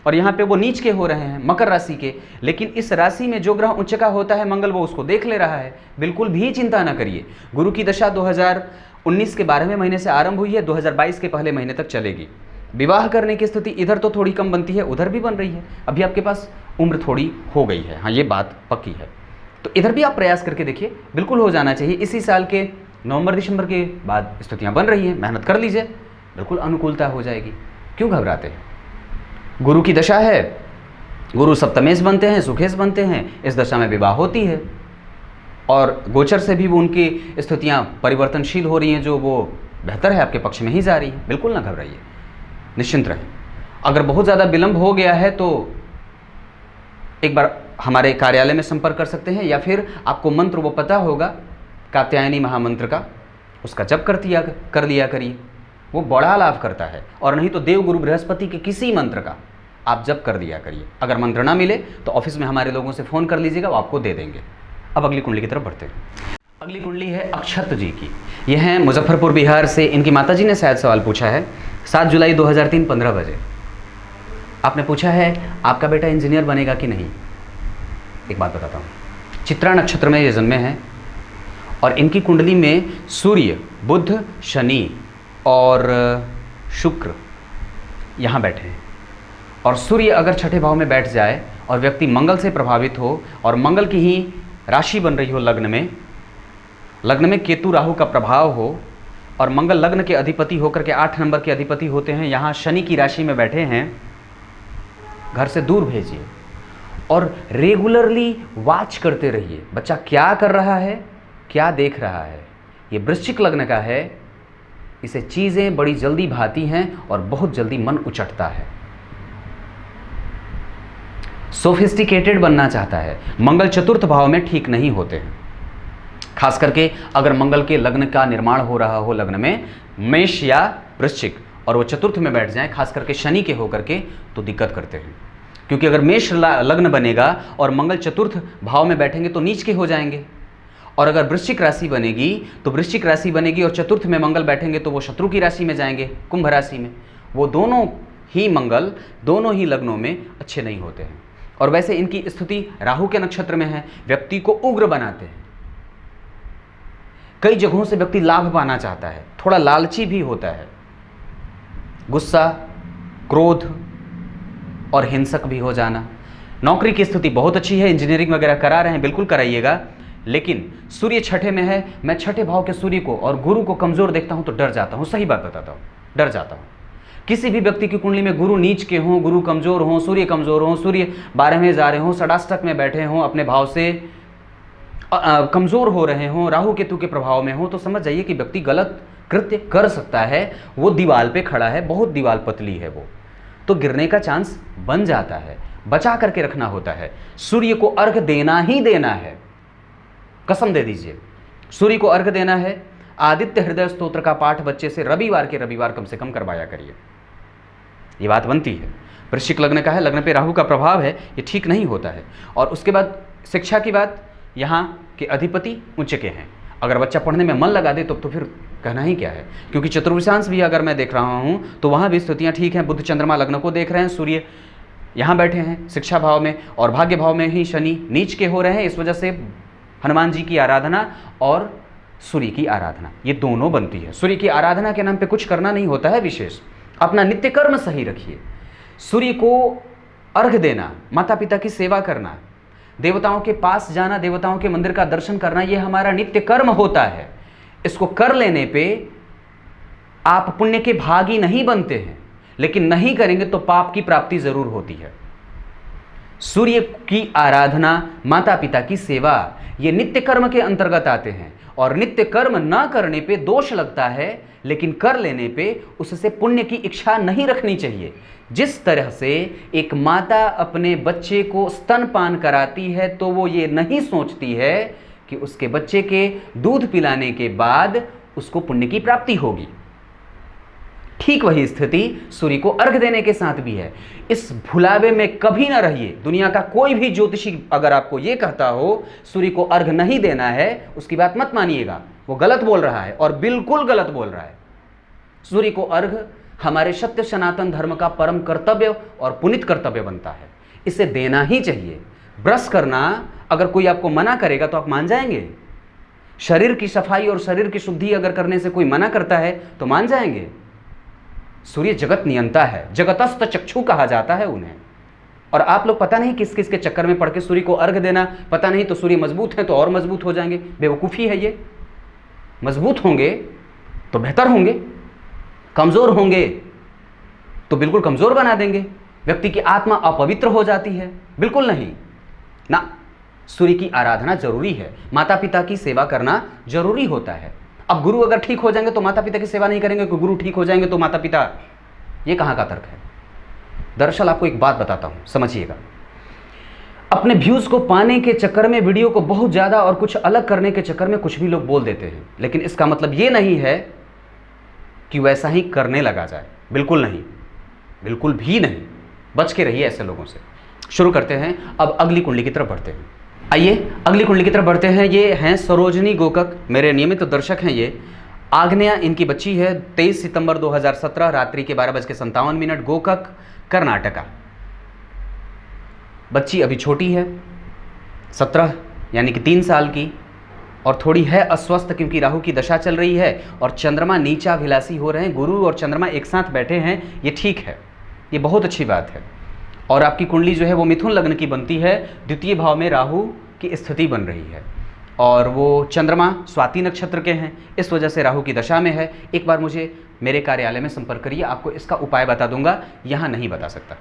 और यहाँ पे वो नीच के हो रहे हैं, मकर राशि के, लेकिन इस राशि में जो ग्रह उच्च का होता है मंगल, वो उसको देख ले रहा है। बिल्कुल भी चिंता ना करिए। गुरु की दशा 2019 के 12वें महीने से आरंभ हुई है, 2022 के पहले महीने तक चलेगी। विवाह करने की स्थिति इधर तो थोड़ी कम बनती है, उधर भी बन रही है। अभी आपके पास उम्र थोड़ी हो गई है, हाँ ये बात पक्की है, तो इधर भी आप प्रयास करके देखिए, बिल्कुल हो जाना चाहिए। इसी साल के नवंबर दिसंबर के बाद स्थितियाँ बन रही हैं, मेहनत कर लीजिए, बिल्कुल अनुकूलता हो जाएगी। क्यों घबराते हैं? गुरु की दशा है, गुरु सप्तमेश बनते हैं, सुखेश बनते हैं, इस दशा में विवाह होती है और गोचर से भी वो उनकी स्थितियाँ परिवर्तनशील हो रही हैं, जो वो बेहतर है, आपके पक्ष में ही जा रही है। बिल्कुल ना घबराइए, निश्चिंत रहें। अगर बहुत ज़्यादा विलंब हो गया है तो एक बार हमारे कार्यालय में संपर्क कर सकते हैं, या फिर आपको मंत्र वो पता होगा कात्यायनी महामंत्र का, उसका जप कर लिया करिए, वो बड़ा लाभ करता है। और नहीं तो देव गुरु बृहस्पति के किसी मंत्र का आप जप कर दिया करिए। अगर मंत्र ना मिले तो ऑफिस में हमारे लोगों से फ़ोन कर लीजिएगा, वो आपको दे देंगे। अब अगली कुंडली की तरफ बढ़ते हैं। अगली कुंडली है अक्षत जी की। यह है मुजफ्फरपुर बिहार से। इनकी माताजी ने शायद सवाल पूछा है 7 जुलाई 2003 15 बजे। आपने पूछा है आपका बेटा इंजीनियर बनेगा कि नहीं। एक बात बताता हूँ, चित्रा नक्षत्र में ये जन्मे हैं और इनकी कुंडली में सूर्य, बुध, शनि और शुक्र यहाँ बैठे हैं। और सूर्य अगर छठे भाव में बैठ जाए और व्यक्ति मंगल से प्रभावित हो और मंगल की ही राशि बन रही हो लग्न में केतु राहु का प्रभाव हो और मंगल लग्न के अधिपति होकर के 8 नंबर के अधिपति होते हैं, यहाँ शनि की राशि में बैठे हैं, घर से दूर भेजिए और रेगुलरली वॉच करते रहिए बच्चा क्या कर रहा है, क्या देख रहा है। ये वृश्चिक लग्न का है, इसे चीज़ें बड़ी जल्दी भाती हैं और बहुत जल्दी मन उचटता है, सोफिस्टिकेटेड बनना चाहता है। मंगल चतुर्थ भाव में ठीक नहीं होते हैं, खास करके अगर मंगल के लग्न का निर्माण हो रहा हो लग्न में मेष या वृश्चिक और वो चतुर्थ में बैठ जाए, खास करके शनि के होकर के, तो दिक्कत करते हैं। क्योंकि अगर मेष लग्न बनेगा और मंगल चतुर्थ भाव में बैठेंगे तो नीच के हो जाएंगे, और अगर वृश्चिक राशि बनेगी तो वृश्चिक राशि बनेगी और चतुर्थ में मंगल बैठेंगे तो वो शत्रु की राशि में जाएंगे, कुंभ राशि में। वो दोनों ही मंगल दोनों ही लग्नों में अच्छे नहीं होते हैं। और वैसे इनकी स्थिति राहु के नक्षत्र में है, व्यक्ति को उग्र बनाते हैं। कई जगहों से व्यक्ति लाभ पाना चाहता है, थोड़ा लालची भी होता है, गुस्सा, क्रोध और हिंसक भी हो जाना। नौकरी की स्थिति बहुत अच्छी है, इंजीनियरिंग वगैरह करा रहे हैं, बिल्कुल कराइएगा, लेकिन सूर्य छठे में है। मैं छठे भाव के सूर्य को और गुरु को कमजोर देखता हूं तो डर जाता हूं, सही बात बताता हूं, डर जाता हूं। किसी भी व्यक्ति की कुंडली में गुरु नीच के हों, गुरु कमजोर हों, सूर्य कमजोर हों, सूर्य 12वें जा रहे हों, षडाष्टक में बैठे हों, अपने भाव से कमजोर हो रहे हों, राहु केतु के प्रभाव में हो, तो समझ जाइए कि व्यक्ति गलत कृत्य कर सकता है। वो दीवार पे खड़ा है, बहुत दीवार पतली है, वो तो गिरने का चांस बन जाता है, बचा करके रखना होता है। सूर्य को अर्घ देना ही देना है, कसम दे दीजिए, सूर्य को अर्घ देना है। आदित्य हृदय स्तोत्र का पाठ बच्चे से रविवार के रविवार कम से कम करवाया करिए, ये बात बनती है। वृश्चिक लग्न का है, लग्न पे राहु का प्रभाव है, ये ठीक नहीं होता है। और उसके बाद शिक्षा की बात, यहाँ के अधिपति उच्च के हैं। अगर बच्चा पढ़ने में मन लगा दे तो फिर कहना ही क्या है। क्योंकि चतुर्विशांश भी अगर मैं देख रहा हूँ तो वहाँ भी स्थितियाँ ठीक हैं। बुध चंद्रमा लग्न को देख रहे हैं, सूर्य यहाँ बैठे हैं शिक्षा भाव में, और भाग्य भाव में ही शनि नीच के हो रहे हैं। इस वजह से हनुमान जी की आराधना और सूर्य की आराधना, ये दोनों बनती है। सूर्य की आराधना के नाम पे कुछ करना नहीं होता है विशेष, अपना नित्य कर्म सही रखिए। सूर्य को अर्घ देना, माता पिता की सेवा करना, देवताओं के पास जाना, देवताओं के मंदिर का दर्शन करना, ये हमारा नित्य कर्म होता है। इसको कर लेने पे आप पुण्य के भागी नहीं बनते हैं, लेकिन नहीं करेंगे तो पाप की प्राप्ति जरूर होती है। सूर्य की आराधना, माता पिता की सेवा, ये नित्य कर्म के अंतर्गत आते हैं। और नित्य कर्म ना करने पे दोष लगता है, लेकिन कर लेने पे उससे पुण्य की इच्छा नहीं रखनी चाहिए। जिस तरह से एक माता अपने बच्चे को स्तनपान कराती है तो वो ये नहीं सोचती है कि उसके बच्चे के दूध पिलाने के बाद उसको पुण्य की प्राप्ति होगी। ठीक वही स्थिति सूर्य को अर्घ देने के साथ भी है। इस भुलावे में कभी ना रहिए। दुनिया का कोई भी ज्योतिषी अगर आपको यह कहता हो सूर्य को अर्घ नहीं देना है, उसकी बात मत मानिएगा, वो गलत बोल रहा है और बिल्कुल गलत बोल रहा है। सूर्य को अर्घ हमारे सत्य सनातन धर्म का परम कर्तव्य और पुनित कर्तव्य बनता है, इसे देना ही चाहिए। ब्रश करना अगर कोई आपको मना करेगा तो आप मान जाएंगे? शरीर की सफाई और शरीर की शुद्धि अगर करने से कोई मना करता है तो मान जाएंगे? सूर्य जगत नियंता है, जगतस्थ चक्षु कहा जाता है उन्हें। और आप लोग पता नहीं किस किस के चक्कर में पड़ के सूर्य को अर्घ देना, पता नहीं तो सूर्य मजबूत है तो और मजबूत हो जाएंगे। बेवकूफ़ी है ये। मजबूत होंगे तो बेहतर होंगे, कमज़ोर होंगे तो बिल्कुल कमज़ोर बना देंगे। व्यक्ति की आत्मा अपवित्र हो जाती है, बिल्कुल नहीं ना। सूर्य की आराधना जरूरी है, माता पिता की सेवा करना जरूरी होता है। अब गुरु अगर ठीक हो जाएंगे तो माता पिता की सेवा नहीं करेंगे, कि गुरु ठीक हो जाएंगे तो माता पिता, ये कहाँ का तर्क है? दरअसल आपको एक बात बताता हूँ, समझिएगा। अपने व्यूज़ को पाने के चक्कर में, वीडियो को बहुत ज़्यादा और कुछ अलग करने के चक्कर में कुछ भी लोग बोल देते हैं, लेकिन इसका मतलब ये नहीं है कि वैसा ही करने लगा जाए। बिल्कुल नहीं, बिल्कुल भी नहीं। बच के रहिए ऐसे लोगों से। शुरू करते हैं, अब अगली कुंडली की तरफ बढ़ते हैं। आइए अगली कुंडली की तरफ बढ़ते हैं। ये हैं सरोजनी गोकक, मेरे नियमित दर्शक हैं ये। आग्नेय इनकी बच्ची है, 23 सितंबर 2017 रात्रि के 12:57, गोकक, कर्नाटका। बच्ची अभी छोटी है, 17 यानी कि 3 साल की, और थोड़ी है अस्वस्थ क्योंकि राहु की दशा चल रही है और चंद्रमा नीचाभिलाषी हो रहे हैं। गुरु और चंद्रमा एक साथ बैठे हैं, ये ठीक है, ये बहुत अच्छी बात है। और आपकी कुंडली जो है वो मिथुन लग्न की बनती है, द्वितीय भाव में राहु की स्थिति बन रही है और वो चंद्रमा स्वाति नक्षत्र के हैं, इस वजह से राहु की दशा में है। एक बार मुझे मेरे कार्यालय में संपर्क करिए, आपको इसका उपाय बता दूंगा, यहाँ नहीं बता सकता।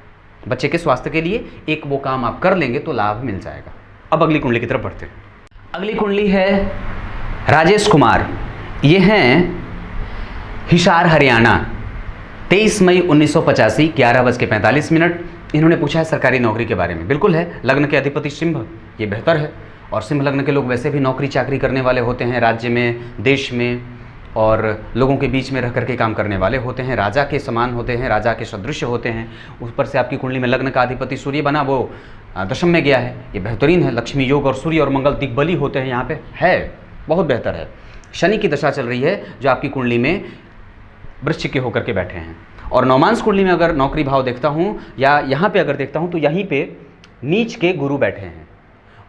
बच्चे के स्वास्थ्य के लिए एक वो काम आप कर लेंगे तो लाभ मिल जाएगा। अब अगली कुंडली की तरफ बढ़ते हैं। अगली कुंडली है राजेश कुमार, ये हैं हिसार, हरियाणा, 23 मई 1985, 11:45। इन्होंने पूछा है सरकारी नौकरी के बारे में। बिल्कुल है, लग्न के अधिपति सिंह, ये बेहतर है। और सिंह लग्न के लोग वैसे भी नौकरी चाकरी करने वाले होते हैं, राज्य में, देश में, और लोगों के बीच में रह करके काम करने वाले होते हैं, राजा के समान होते हैं, राजा के सदृश होते हैं। ऊपर से आपकी कुंडली में लग्न का अधिपति सूर्य बना, वो दशम में गया है, ये बेहतरीन है। लक्ष्मी योग और सूर्य और मंगल दिग्बली होते हैं, यहाँ पे है, बहुत बेहतर है। शनि की दशा चल रही है जो आपकी कुंडली में वृश्चिक के होकर के बैठे हैं। और नौमांस कुंडली में अगर नौकरी भाव देखता हूँ या यहाँ पे अगर देखता हूँ तो यहीं पे नीच के गुरु बैठे हैं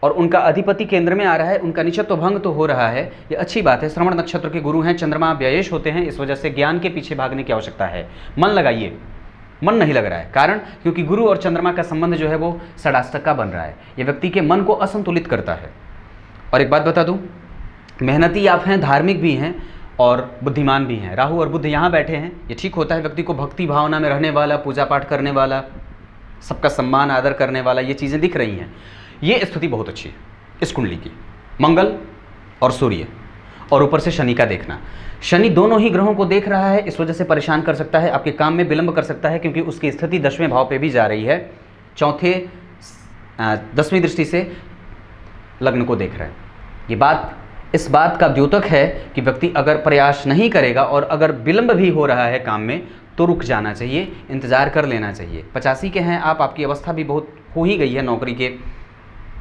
और उनका अधिपति केंद्र में आ रहा है, उनका निचत्व भंग तो हो रहा है, ये अच्छी बात है। श्रवण नक्षत्र के गुरु हैं, चंद्रमा व्ययेश होते हैं, इस वजह से ज्ञान के पीछे भागने की आवश्यकता है। मन लगाइए, मन नहीं लग रहा है, कारण क्योंकि गुरु और चंद्रमा का संबंध जो है वो षडाष्टक का बन रहा है, ये व्यक्ति के मन को असंतुलित करता है। और एक बात बता दूँ, मेहनती आप हैं, धार्मिक भी हैं और बुद्धिमान भी हैं। राहु और बुध यहाँ बैठे हैं, ये ठीक होता है। व्यक्ति को भक्ति भावना में रहने वाला, पूजा पाठ करने वाला, सबका सम्मान आदर करने वाला, ये चीज़ें दिख रही हैं। ये स्थिति बहुत अच्छी है इस कुंडली की। मंगल और सूर्य और ऊपर से शनि का देखना, शनि दोनों ही ग्रहों को देख रहा है, इस वजह से परेशान कर सकता है, आपके काम में विलंब कर सकता है, क्योंकि उसकी स्थिति 10वें भाव पे भी जा रही है, 10वीं दृष्टि से लग्न को देख रहा है। ये बात इस बात का द्योतक है कि व्यक्ति अगर प्रयास नहीं करेगा और अगर विलंब भी हो रहा है काम में तो रुक जाना चाहिए, इंतज़ार कर लेना चाहिए। 85 के हैं आप, आपकी अवस्था भी बहुत हो ही गई है, नौकरी के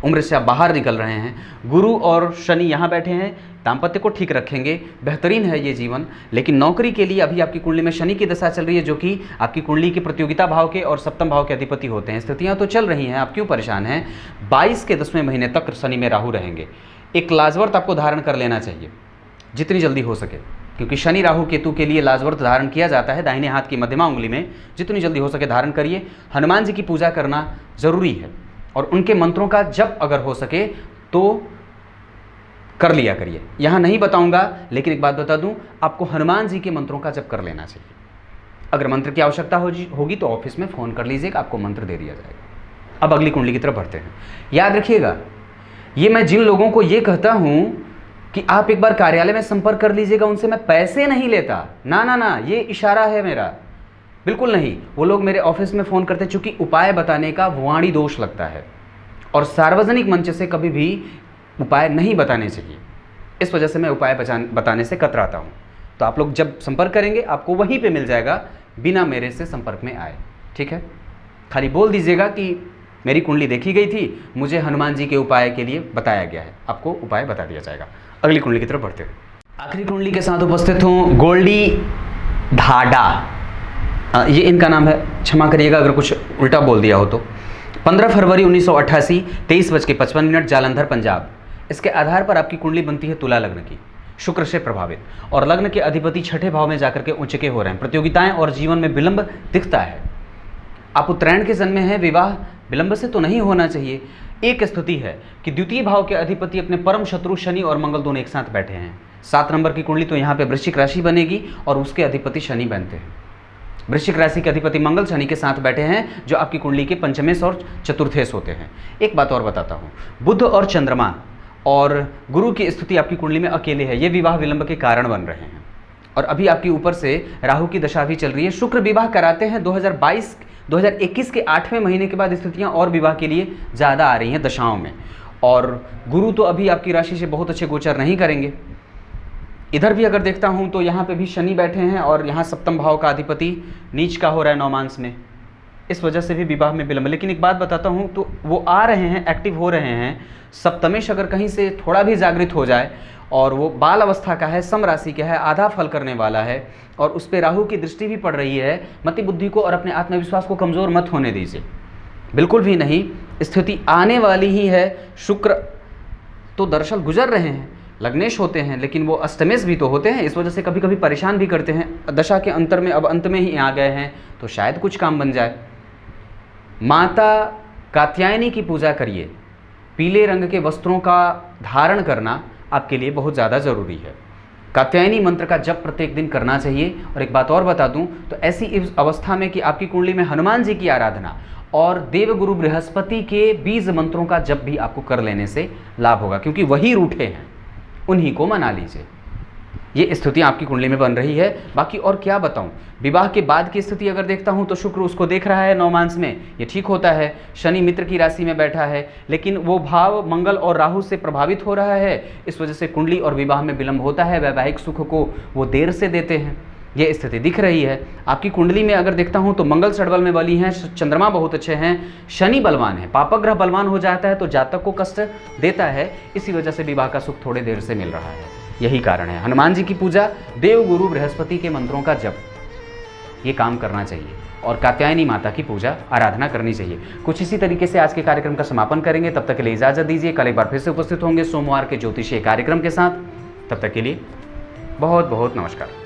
उम्र से आप बाहर निकल रहे हैं। गुरु और शनि यहाँ बैठे हैं, दाम्पत्य को ठीक रखेंगे, बेहतरीन है ये जीवन। लेकिन नौकरी के लिए अभी आपकी कुंडली में शनि की दशा चल रही है, जो कि आपकी कुंडली के प्रतियोगिता भाव के और सप्तम भाव के अधिपति होते हैं। स्थितियाँ तो चल रही हैं, आप क्यों परेशान हैं? 22 के 10वें महीने तक शनि में राहु रहेंगे। एक लाजवर्त आपको धारण कर लेना चाहिए जितनी जल्दी हो सके, क्योंकि शनि राहु केतु के लिए लाजवर्त धारण किया जाता है दाहिने हाथ की मध्यमा उंगली में। जितनी जल्दी हो सके धारण करिए। हनुमान जी की पूजा करना जरूरी है और उनके मंत्रों का जप अगर हो सके तो कर लिया करिए। यहाँ नहीं बताऊंगा, लेकिन एक बात बता दूं, आपको हनुमान जी के मंत्रों का जप कर लेना चाहिए। अगर मंत्र की आवश्यकता होगी तो ऑफिस में फ़ोन कर लीजिएगा, आपको मंत्र दे दिया जाएगा। अब अगली कुंडली की तरफ बढ़ते हैं। याद रखिएगा, ये मैं जिन लोगों को ये कहता हूं कि आप एक बार कार्यालय में संपर्क कर लीजिएगा, उनसे मैं पैसे नहीं लेता, ना ना ना, ये इशारा है मेरा, बिल्कुल नहीं। वो लोग मेरे ऑफिस में फ़ोन करते, चूँकि उपाय बताने का वाणी दोष लगता है और सार्वजनिक मंच से कभी भी उपाय नहीं बताने चाहिए, इस वजह से मैं उपाय बताने से कतराता हूँ। तो आप लोग जब संपर्क करेंगे आपको वहीं पे मिल जाएगा बिना मेरे से संपर्क में आए। ठीक है, खाली बोल दीजिएगा कि मेरी कुंडली देखी गई थी, मुझे हनुमान जी के उपाय के लिए बताया गया है, आपको उपाय बता दिया जाएगा। अगली कुंडली की तरफ बढ़ते हैं। आखिरी कुंडली के साथ उपस्थित हूँ गोल्डी ढाडा, ये इनका नाम है, क्षमा करिएगा अगर कुछ उल्टा बोल दिया हो तो। 15 फरवरी 1988, 23:55, जालंधर, पंजाब। इसके आधार पर आपकी कुंडली बनती है तुला लग्न की, शुक्र से प्रभावित, और लग्न के अधिपति छठे भाव में जाकर के उच्च के हो रहे हैं। प्रतियोगिताएं और जीवन में विलंब दिखता है। आप उत्तरायण के जन्मे हैं, विवाह विलंब से तो नहीं होना चाहिए। एक स्थिति है कि द्वितीय भाव के अधिपति अपने परम शत्रु शनि और मंगल दोनों एक साथ बैठे हैं। 7 नंबर की कुंडली तो यहाँ पे वृश्चिक राशि बनेगी और उसके अधिपति शनि बनते हैं। वृश्चिक राशि के अधिपति मंगल शनि के साथ बैठे हैं, जो आपकी कुंडली के पंचमेश और चतुर्थेश होते हैं। एक बात और बताता हूँ, बुध और चंद्रमा और गुरु की स्थिति आपकी कुंडली में अकेले है, ये विवाह विलंब के कारण बन रहे हैं। और अभी आपकी ऊपर से राहु की दशा भी चल रही है। शुक्र विवाह कराते हैं 2021 के 8वें महीने के बाद स्थितियां और विवाह के लिए ज़्यादा आ रही हैं दशाओं में। और गुरु तो अभी आपकी राशि से बहुत अच्छे गोचर नहीं करेंगे। इधर भी अगर देखता हूं तो यहाँ पे भी शनि बैठे हैं और यहाँ सप्तम भाव का अधिपति नीच का हो रहा है नौमांस में, इस वजह से भी विवाह में विलंब। लेकिन एक बात बताता हूँ, तो वो आ रहे हैं, एक्टिव हो रहे हैं। सप्तमेश अगर कहीं से थोड़ा भी जागृत हो जाए और वो बाल अवस्था का है, सम राशि का है, आधा फल करने वाला है और उस पर राहु की दृष्टि भी पड़ रही है, मति बुद्धि को और अपने आत्मविश्वास को कमज़ोर मत होने दीजिए, बिल्कुल भी नहीं। स्थिति आने वाली ही है। शुक्र तो दरअसल गुजर रहे हैं, लग्नेश होते हैं, लेकिन वो अष्टमेश भी तो होते हैं, इस वजह से कभी कभी परेशान भी करते हैं। दशा के अंतर में अब अंत में ही आ गए हैं, तो शायद कुछ काम बन जाए। माता कात्यायनी की पूजा करिए। पीले रंग के वस्त्रों का धारण करना आपके लिए बहुत ज़्यादा ज़रूरी है। कात्यायनी मंत्र का जप प्रत्येक दिन करना चाहिए। और एक बात और बता दूं, तो ऐसी इस अवस्था में कि आपकी कुंडली में हनुमान जी की आराधना और देवगुरु बृहस्पति के बीज मंत्रों का जप भी आपको कर लेने से लाभ होगा, क्योंकि वही रूठे हैं, उन्हीं को मना लीजिए। ये स्थिति आपकी कुंडली में बन रही है। बाकी और क्या बताऊं, विवाह के बाद की स्थिति अगर देखता हूं तो शुक्र उसको देख रहा है नौमांस में, ये ठीक होता है। शनि मित्र की राशि में बैठा है, लेकिन वो भाव मंगल और राहु से प्रभावित हो रहा है, इस वजह से कुंडली और विवाह में विलंब होता है। वैवाहिक सुख को वो देर से देते हैं, ये स्थिति दिख रही है। आपकी कुंडली में अगर देखता हूं तो मंगल षड्बल में बली हैं, चंद्रमा बहुत अच्छे हैं, शनि बलवान है। पापग्रह बलवान हो जाता है तो जातक को कष्ट देता है, इसी वजह से विवाह का सुख थोड़े देर से मिल रहा है। यही कारण है। हनुमान जी की पूजा, देवगुरु बृहस्पति के मंत्रों का जप, ये काम करना चाहिए। और कात्यायनी माता की पूजा आराधना करनी चाहिए। कुछ इसी तरीके से आज के कार्यक्रम का समापन करेंगे। तब तक के लिए इजाजत दीजिए। कल एक बार फिर से उपस्थित होंगे सोमवार के ज्योतिषीय कार्यक्रम के साथ। तब तक के लिए बहुत बहुत नमस्कार।